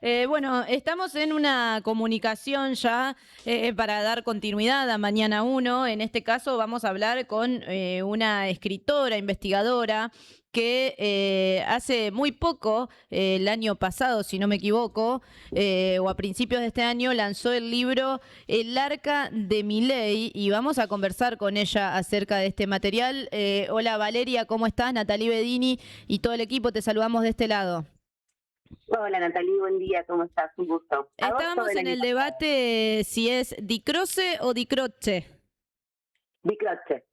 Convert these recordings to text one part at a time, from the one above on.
Bueno, estamos en una comunicación ya para dar continuidad a Mañana Uno. En este caso vamos a hablar con una escritora, investigadora, que hace muy poco, el año pasado, si no me equivoco, o a principios de este año, lanzó el libro El Arca de Milei y vamos a conversar con ella acerca de este material. Hola Valeria, ¿cómo estás? Natalie Bedini y todo el equipo, te saludamos de este lado. Hola Natalie, buen día, ¿cómo estás? Un gusto. Agosto Estábamos del en año el pasado. debate si es Dicroce o Dicroce, Di Croce.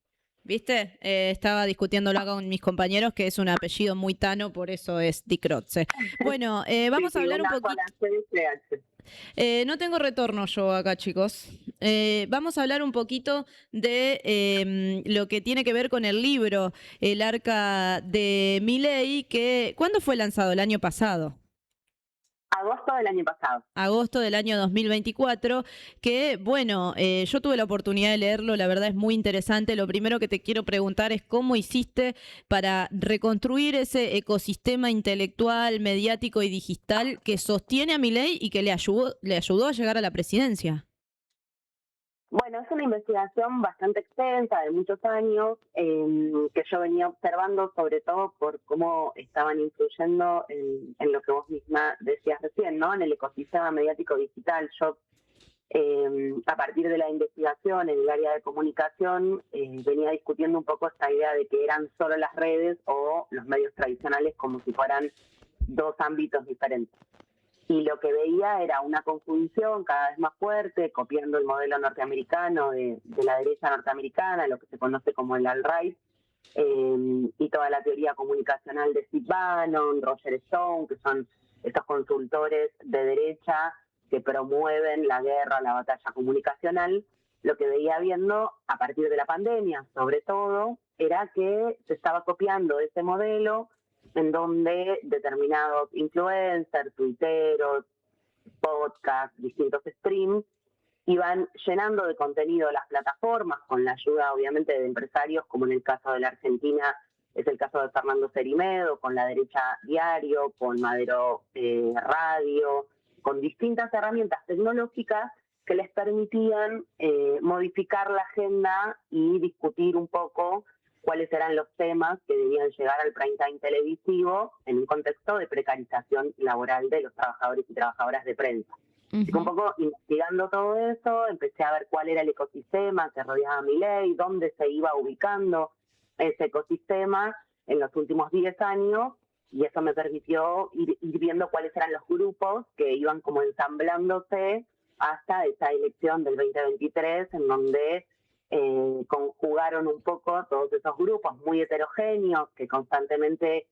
¿viste? Estaba discutiéndolo acá con mis compañeros, que es un apellido muy tano, por eso es Dicroce. Bueno, Sí, vamos a sí, hablar un una poquito. sola C, CH. No tengo retorno yo acá, chicos. Vamos a hablar un poquito de lo que tiene que ver con el libro El Arca de Milei, que ¿cuándo fue lanzado? El año pasado. Agosto del año pasado. Agosto del año 2024, que bueno, yo tuve la oportunidad de leerlo, la verdad es muy interesante. Lo primero que te quiero preguntar es cómo hiciste para reconstruir ese ecosistema intelectual, mediático y digital que sostiene a Milei y que le ayudó a llegar a la presidencia. Bueno, es una investigación bastante extensa, de muchos años, que yo venía observando sobre todo por cómo estaban influyendo en lo que vos misma decías recién, ¿no? En el ecosistema mediático digital. Yo a partir de la investigación en el área de comunicación, venía discutiendo un poco esta idea de que eran solo las redes o los medios tradicionales como si fueran dos ámbitos diferentes. Y lo que veía era una conjunción cada vez más fuerte, copiando el modelo norteamericano de la derecha norteamericana, lo que se conoce como el alt-right, y toda la teoría comunicacional de Steve Bannon, Roger Stone, que son estos consultores de derecha que promueven la guerra, la batalla comunicacional. Lo que veía viendo a partir de la pandemia, sobre todo, era que se estaba copiando ese modelo en donde determinados influencers, tuiteros, podcasts, distintos streams, iban llenando de contenido las plataformas con la ayuda obviamente de empresarios, como en el caso de la Argentina es el caso de Fernando Cerimedo, con La Derecha Diario, con Madero Radio, con distintas herramientas tecnológicas que les permitían modificar la agenda y discutir un poco cuáles eran los temas que debían llegar al prime time televisivo en un contexto de precarización laboral de los trabajadores y trabajadoras de prensa. Así que un Ujú. poco investigando todo eso, empecé a ver cuál era el ecosistema que rodeaba a Milei, dónde se iba ubicando ese ecosistema en los últimos 10 años, y eso me permitió ir viendo cuáles eran los grupos que iban como ensamblándose hasta esa elección del 2023, en donde conjugaron un poco todos esos grupos muy heterogéneos que constantemente,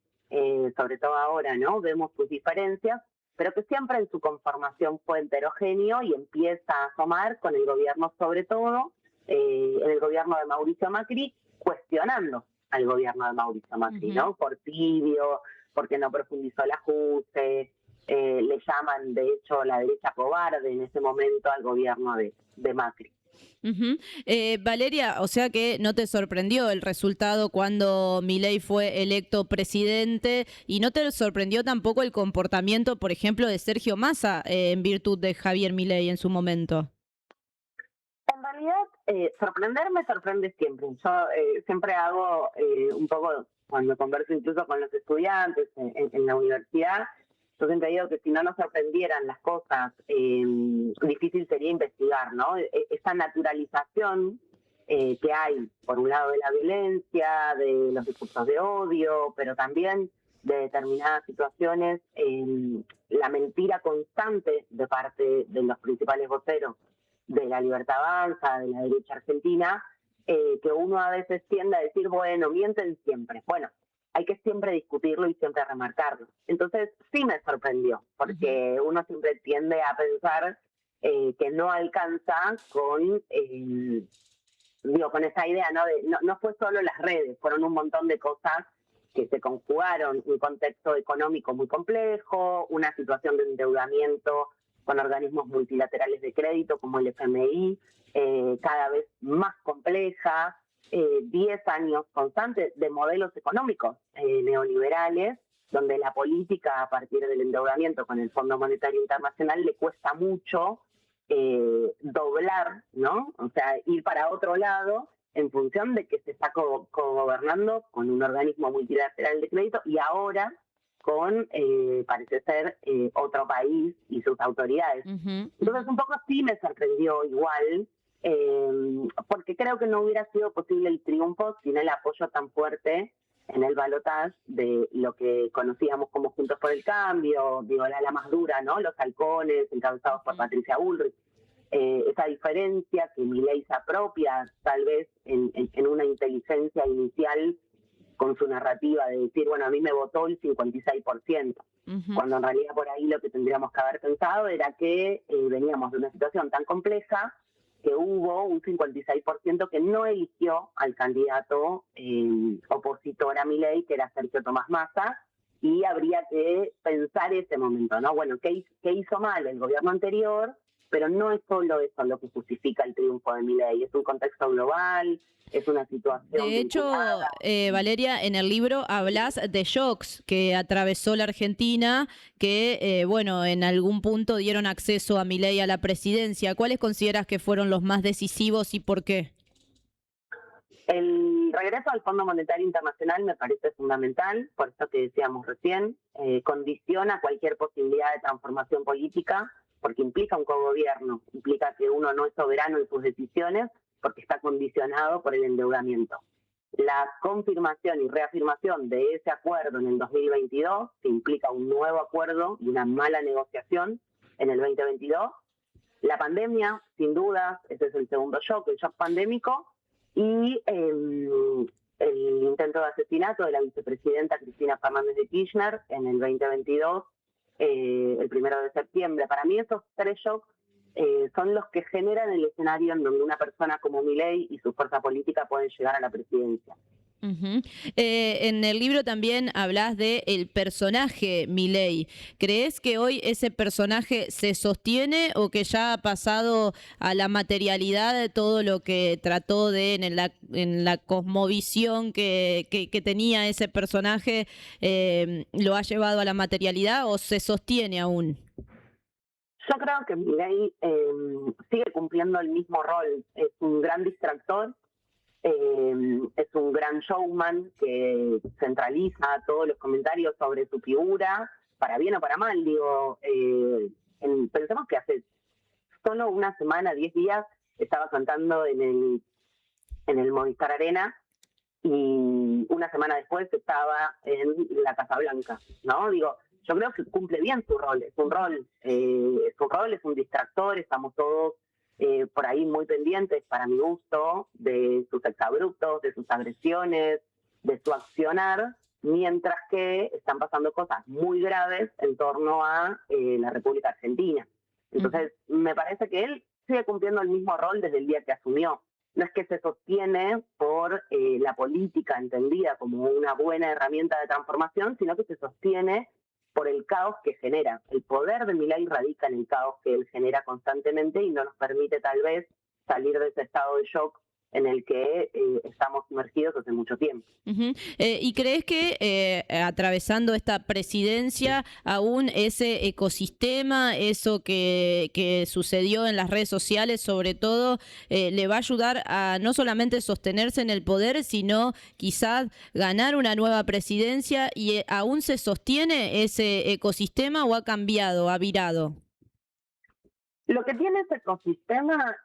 sobre todo ahora, ¿no? Vemos sus diferencias, pero que siempre en su conformación fue heterogéneo y empieza a asomar con el gobierno, sobre todo en el gobierno de Mauricio Macri, cuestionando al gobierno de Mauricio Macri, Ujú. ¿no? Por tibio, porque no profundizó el ajuste, le llaman de hecho la derecha cobarde en ese momento al gobierno de Macri. Ujú. Valeria, o sea que no te sorprendió el resultado cuando Milei fue electo presidente y no te sorprendió tampoco el comportamiento, por ejemplo, de Sergio Massa en virtud de Javier Milei en su momento. En realidad, sorprenderme sorprende siempre. Yo siempre hago un poco, cuando converso incluso con los estudiantes en la universidad, yo siempre digo que si no nos sorprendieran las cosas, difícil sería investigar, ¿no? Esa naturalización que hay, por un lado, de la violencia, de los discursos de odio, pero también de determinadas situaciones, la mentira constante de parte de los principales voceros de la Libertad Avanza, de la derecha argentina, que uno a veces tiende a decir, bueno, mienten siempre. Bueno, hay que siempre discutirlo y siempre remarcarlo. Entonces sí me sorprendió, Ujú. porque uno siempre tiende a pensar que no alcanza con esa idea, ¿no? No fue solo las redes, fueron un montón de cosas que se conjugaron, un contexto económico muy complejo, una situación de endeudamiento con organismos multilaterales de crédito como el FMI, cada vez más compleja, 10 años constantes de modelos económicos neoliberales donde la política a partir del endeudamiento con el Fondo Monetario Internacional le cuesta mucho doblar, ¿no? O sea, ir para otro lado en función de que se está co-gobernando con un organismo multilateral de crédito y ahora con, parece ser, otro país y sus autoridades. Entonces, un poco sí me sorprendió igual, porque creo que no hubiera sido posible el triunfo sin el apoyo tan fuerte en el balotaje de lo que conocíamos como Juntos por el Cambio, digo, la más dura, ¿no? Los halcones, encabezados por Patricia Bullrich. Esa diferencia que Milei se apropia, tal vez en una inteligencia inicial con su narrativa de decir, bueno, a mí me votó el 56%, cuando en realidad por ahí lo que tendríamos que haber pensado era que veníamos de una situación tan compleja que hubo un 56% que no eligió al candidato opositor a Milei, que era Sergio Tomás Massa, y habría que pensar ese momento, ¿no? Bueno, ¿qué hizo mal el gobierno anterior? Pero no es solo eso lo que justifica el triunfo de Milei, es un contexto global, es una situación De hecho, vinculada. Valeria, en el libro hablas de shocks que atravesó la Argentina, que, bueno, en algún punto dieron acceso a Milei a la presidencia. ¿Cuáles consideras que fueron los más decisivos y por qué? El regreso al Fondo Monetario Internacional me parece fundamental, por eso que decíamos recién, condiciona cualquier posibilidad de transformación política, porque implica un cogobierno, implica que uno no es soberano en sus decisiones, porque está condicionado por el endeudamiento. La confirmación y reafirmación de ese acuerdo en el 2022, que implica un nuevo acuerdo y una mala negociación en el 2022. La pandemia, sin duda, ese es el segundo shock, el shock pandémico, y el intento de asesinato de la vicepresidenta Cristina Fernández de Kirchner en el 2022, el 1 de septiembre. Para mí esos tres shocks son los que generan el escenario en donde una persona como Milei y su fuerza política pueden llegar a la presidencia. En el libro también hablas de el personaje Milei. ¿Crees que hoy ese personaje se sostiene o que ya ha pasado a la materialidad de todo lo que trató de en la cosmovisión que tenía ese personaje, lo ha llevado a la materialidad o se sostiene aún? Yo creo que Milei sigue cumpliendo el mismo rol. Es un gran distractor, es un gran showman que centraliza todos los comentarios sobre su figura, para bien o para mal. Digo, pensemos que hace solo una semana, 10 días, estaba cantando en el Movistar Arena y una semana después estaba en la Casa Blanca, ¿no? Digo, yo creo que cumple bien su rol, es un rol, es un distractor, estamos todos por ahí muy pendientes, para mi gusto, de sus exabruptos, de sus agresiones, de su accionar, mientras que están pasando cosas muy graves en torno a la República Argentina. Entonces, me parece que él sigue cumpliendo el mismo rol desde el día que asumió. No es que se sostiene por la política entendida como una buena herramienta de transformación, sino que se sostiene por el caos que genera. El poder de Milei radica en el caos que él genera constantemente y no nos permite tal vez salir de ese estado de shock en el que estamos sumergidos hace mucho tiempo. ¿Y crees que atravesando esta presidencia aún ese ecosistema, eso que sucedió en las redes sociales sobre todo, le va a ayudar a no solamente sostenerse en el poder, sino quizás ganar una nueva presidencia y aún se sostiene ese ecosistema o ha cambiado, ha virado? Lo que tiene ese ecosistema,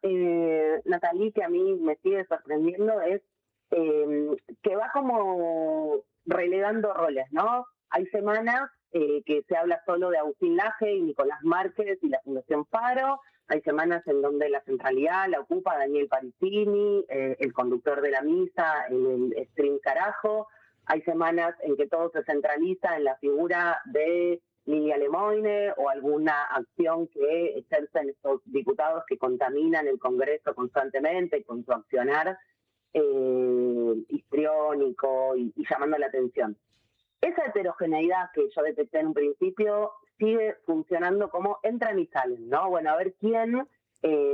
Natalie, que a mí me sigue sorprendiendo, es que va como relegando roles, ¿no? Hay semanas que se habla solo de Agustín Laje y Nicolás Márquez y la Fundación Faro. Hay semanas en donde la centralidad la ocupa Daniel Parisini, el conductor de la misa en el stream Carajo. Hay semanas en que todo se centraliza en la figura de Lilia Lemoine o alguna acción que ejercen estos diputados que contaminan el Congreso constantemente con su accionar histriónico y llamando la atención. Esa heterogeneidad que yo detecté en un principio sigue funcionando como entran y salen, ¿no? Bueno, a ver quién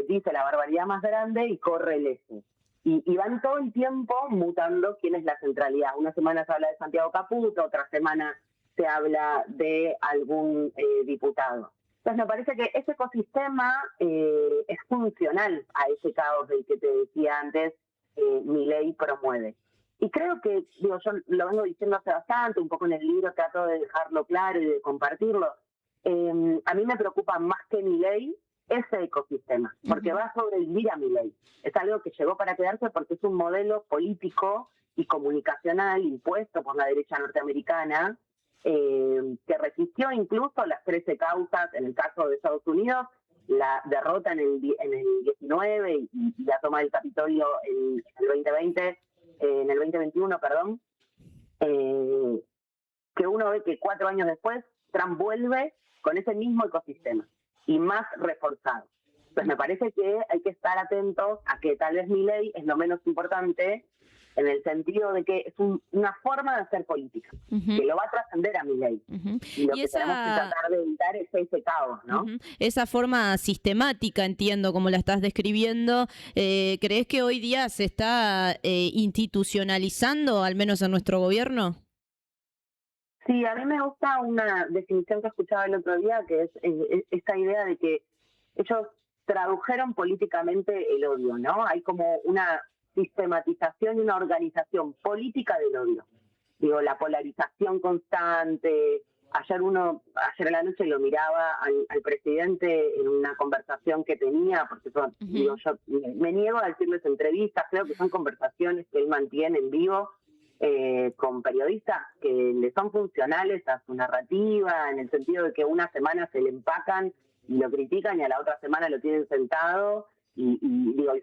dice la barbaridad más grande y corre el eje. Y van todo el tiempo mutando quién es la centralidad. Una semana se habla de Santiago Caputo, otra semana se habla de algún diputado. Entonces me parece que ese ecosistema es funcional a ese caos del que te decía antes, Milei promueve. Y creo que, digo, yo lo vengo diciendo hace bastante, un poco en el libro trato de dejarlo claro y de compartirlo. A mí me preocupa más que Milei ese ecosistema, porque va a sobrevivir a Milei. Es algo que llegó para quedarse porque es un modelo político y comunicacional impuesto por la derecha norteamericana, que resistió incluso las 13 causas en el caso de Estados Unidos, la derrota en el 19 y la toma del Capitolio en el 2020, en el 2021, perdón, que uno ve que 4 años después Trump vuelve con ese mismo ecosistema y más reforzado. Pues me parece que hay que estar atentos a que tal vez Milei es lo menos importante en el sentido de que es una forma de hacer política, que lo va a trascender a Milei. Y lo que tenemos que tratar de evitar es ese caos, ¿no? Esa forma sistemática, entiendo, como la estás describiendo, ¿crees que hoy día se está institucionalizando, al menos en nuestro gobierno? Sí, a mí me gusta una definición que escuchaba el otro día, que es esta idea de que ellos tradujeron políticamente el odio, ¿no? Hay como una sistematización y una organización política del odio. Digo, la polarización constante. Ayer a la noche lo miraba al presidente en una conversación que tenía, porque digo, yo me niego a decirles entrevistas, creo que son conversaciones que él mantiene en vivo con periodistas que le son funcionales a su narrativa, en el sentido de que una semana se le empacan y lo critican y a la otra semana lo tienen sentado y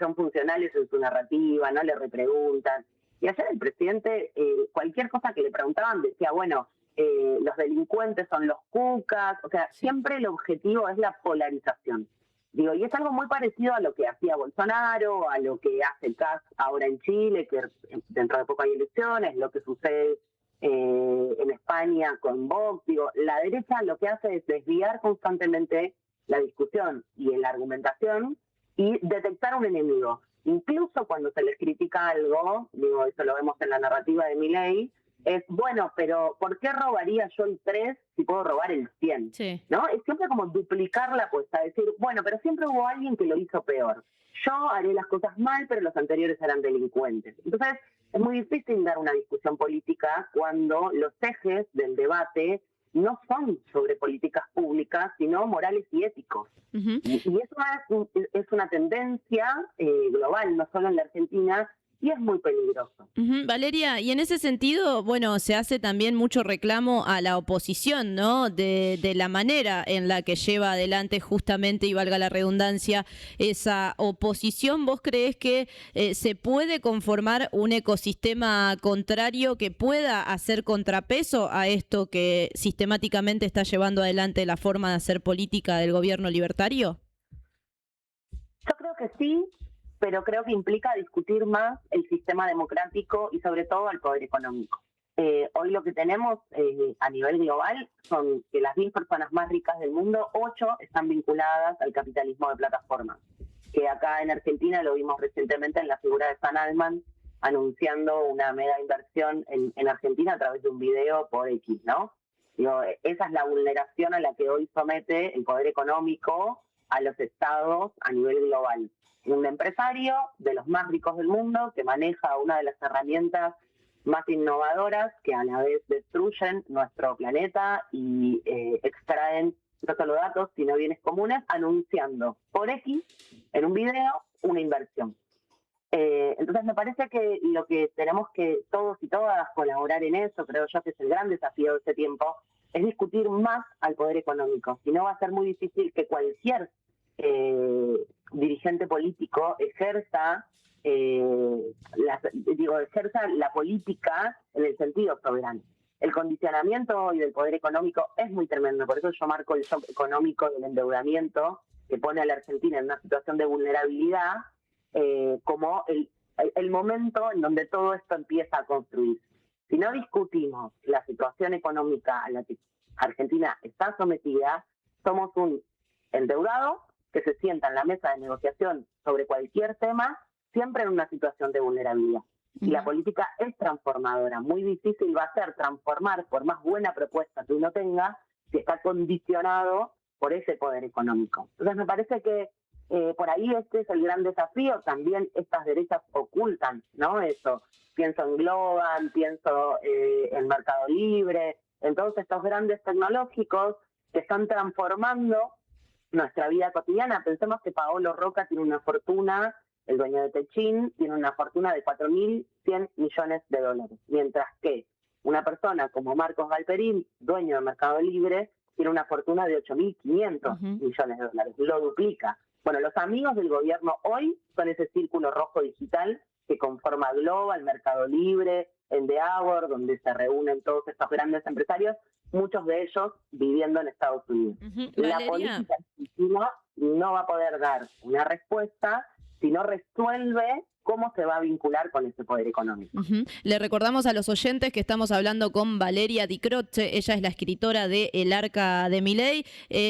son funcionales en su narrativa, no le repreguntan. Y ayer el presidente, cualquier cosa que le preguntaban, decía, bueno, los delincuentes son los cucas, o sea, siempre el objetivo es la polarización. Digo, y es algo muy parecido a lo que hacía Bolsonaro, a lo que hace Kast ahora en Chile, que dentro de poco hay elecciones, lo que sucede en España con Vox. Digo, la derecha lo que hace es desviar constantemente la discusión y la argumentación y detectar un enemigo. Incluso cuando se les critica algo, digo, eso lo vemos en la narrativa de Milei, es, bueno, pero ¿por qué robaría yo el 3 si puedo robar el 100? Sí. ¿No? Es siempre como duplicar la apuesta, decir, bueno, pero siempre hubo alguien que lo hizo peor. Yo haré las cosas mal, pero los anteriores eran delincuentes. Entonces, es muy difícil dar una discusión política cuando los ejes del debate no son sobre políticas públicas, sino morales y éticos. Y eso es una tendencia global, no solo en la Argentina, y es muy peligroso. Valeria, y en ese sentido, bueno, se hace también mucho reclamo a la oposición, ¿no? De la manera en la que lleva adelante justamente, y valga la redundancia, esa oposición. ¿Vos creés que se puede conformar un ecosistema contrario que pueda hacer contrapeso a esto que sistemáticamente está llevando adelante la forma de hacer política del gobierno libertario? Yo creo que sí, pero creo que implica discutir más el sistema democrático y sobre todo el poder económico. Hoy lo que tenemos a nivel global son que las 10 personas más ricas del mundo, 8 están vinculadas al capitalismo de plataformas. Que acá en Argentina lo vimos recientemente en la figura de San Altman anunciando una mega inversión en Argentina a través de un video por X, ¿no? Digo, esa es la vulneración a la que hoy somete el poder económico a los estados a nivel global. Un empresario de los más ricos del mundo que maneja una de las herramientas más innovadoras que a la vez destruyen nuestro planeta y extraen no solo datos, sino bienes comunes, anunciando por X, en un video, una inversión. Entonces me parece que lo que tenemos que todos y todas colaborar en eso, creo yo que es el gran desafío de este tiempo, es discutir más al poder económico. Si no va a ser muy difícil que cualquier dirigente político ejerza la política en el sentido soberano. El condicionamiento hoy del poder económico es muy tremendo, por eso yo marco el shock económico del endeudamiento que pone a la Argentina en una situación de vulnerabilidad como el momento en donde todo esto empieza a construir. Si no discutimos la situación económica a la que Argentina está sometida, somos un endeudado que se sienta en la mesa de negociación sobre cualquier tema, siempre en una situación de vulnerabilidad. Y la Ujú. política es transformadora. Muy difícil va a ser transformar, por más buena propuesta que uno tenga, si está condicionado por ese poder económico. Entonces me parece que por ahí este es el gran desafío. También estas derechas ocultan, ¿no? Eso. Pienso en Globan, pienso en Mercado Libre, en todos estos grandes tecnológicos que están transformando nuestra vida cotidiana. Pensemos que Paolo Roca tiene una fortuna, el dueño de Techin, tiene una fortuna de 4.100 millones de dólares, mientras que una persona como Marcos Galperín, dueño de Mercado Libre, tiene una fortuna de 8.500 Ujú. millones de dólares, lo duplica. Bueno, los amigos del gobierno hoy son ese círculo rojo digital que conforma Global, Mercado Libre, Endeavor, donde se reúnen todos estos grandes empresarios, muchos de ellos viviendo en Estados Unidos. Ujú. La Valeria. política argentina no va a poder dar una respuesta si no resuelve cómo se va a vincular con ese poder económico. Ujú. Le recordamos a los oyentes que estamos hablando con Valeria Di Croce, ella es la escritora de El Arca de Milei.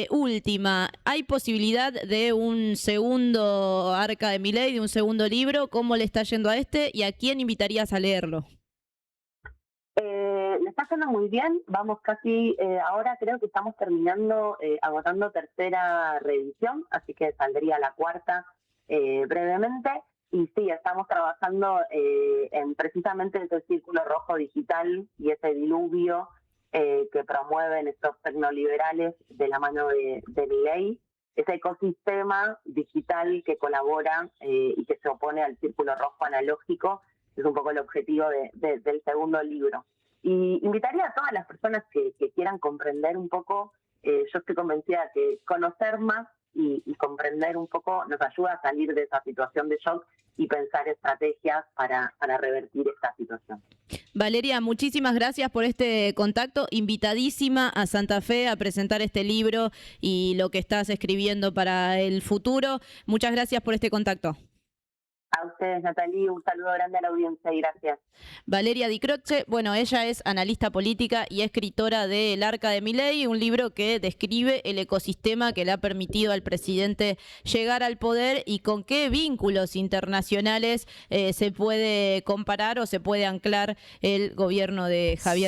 Última, ¿hay posibilidad de un segundo Arca de Milei, de un segundo libro? ¿Cómo le está yendo a este y a quién invitarías a leerlo? Le está yendo muy bien, vamos casi, ahora creo que estamos terminando, agotando tercera reedición, así que saldría la cuarta brevemente. Y sí, estamos trabajando en precisamente ese círculo rojo digital y ese diluvio que promueven estos tecnoliberales de la mano de Milei, ese ecosistema digital que colabora y que se opone al círculo rojo analógico, es un poco el objetivo del segundo libro. Y invitaría a todas las personas que quieran comprender un poco, yo estoy convencida que conocer más y comprender un poco nos ayuda a salir de esa situación de shock y pensar estrategias para revertir esta situación. Valeria, muchísimas gracias por este contacto. Invitadísima a Santa Fe a presentar este libro y lo que estás escribiendo para el futuro. Muchas gracias por este contacto. A ustedes, Natalie, un saludo grande a la audiencia y gracias. Valeria Di Croce, bueno, ella es analista política y escritora de El Arca de Milei, un libro que describe el ecosistema que le ha permitido al presidente llegar al poder y con qué vínculos internacionales se puede comparar o se puede anclar el gobierno de Javier